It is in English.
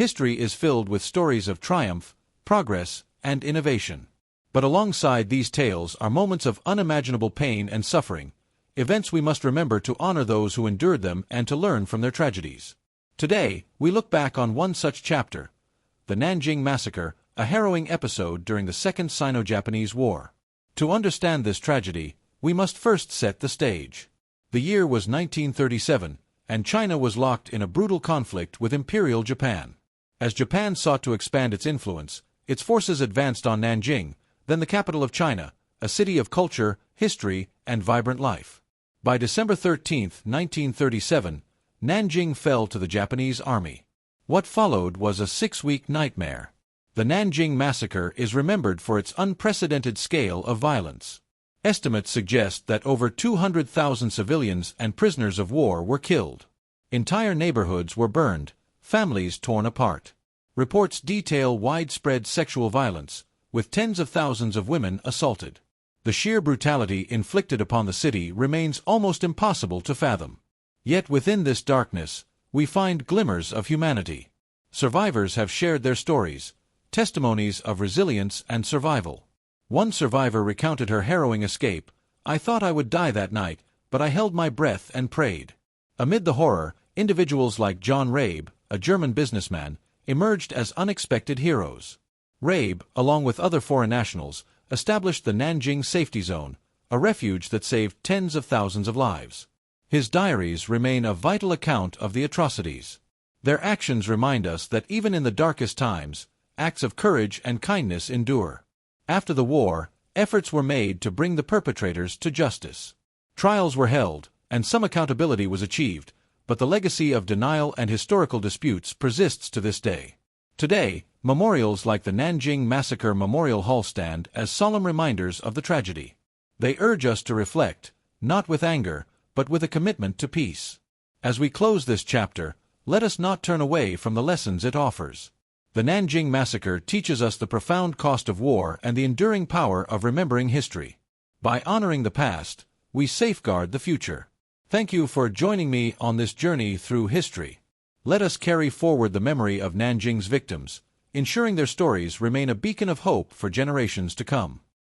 History is filled with stories of triumph, progress, and innovation. But alongside these tales are moments of unimaginable pain and suffering, events we must remember to honor those who endured them and to learn from their tragedies. Today, we look back on one such chapter, the Nanjing Massacre, a harrowing episode during the Second Sino-Japanese War. To understand this tragedy, we must first set the stage. The year was 1937, and China was locked in a brutal conflict with Imperial Japan. As Japan sought to expand its influence, its forces advanced on Nanjing, then the capital of China, a city of culture, history, and vibrant life. By December 13, 1937, Nanjing fell to the Japanese army. What followed was a 6-week nightmare. The Nanjing Massacre is remembered for its unprecedented scale of violence. Estimates suggest that over 200,000 civilians and prisoners of war were killed. Entire neighborhoods were burned, families torn apart. Reports detail widespread sexual violence, with tens of thousands of women assaulted. The sheer brutality inflicted upon the city remains almost impossible to fathom. Yet within this darkness, we find glimmers of humanity. Survivors have shared their stories, testimonies of resilience and survival. One survivor recounted her harrowing escape. "I thought I would die that night, but I held my breath and prayed." Amid the horror, individuals like John Rabe, a German businessman, emerged as unexpected heroes. Rabe, along with other foreign nationals, established the Nanjing Safety Zone, a refuge that saved tens of thousands of lives. His diaries remain a vital account of the atrocities. Their actions remind us that even in the darkest times, acts of courage and kindness endure. After the war, efforts were made to bring the perpetrators to justice. Trials were held, and some accountability was achieved, but the legacy of denial and historical disputes persists to this day. Today, memorials like the Nanjing Massacre Memorial Hall stand as solemn reminders of the tragedy. They urge us to reflect, not with anger, but with a commitment to peace. As we close this chapter, let us not turn away from the lessons it offers. The Nanjing Massacre teaches us the profound cost of war and the enduring power of remembering history. By honoring the past, we safeguard the future. Thank you for joining me on this journey through history. Let us carry forward the memory of Nanjing's victims, ensuring their stories remain a beacon of hope for generations to come.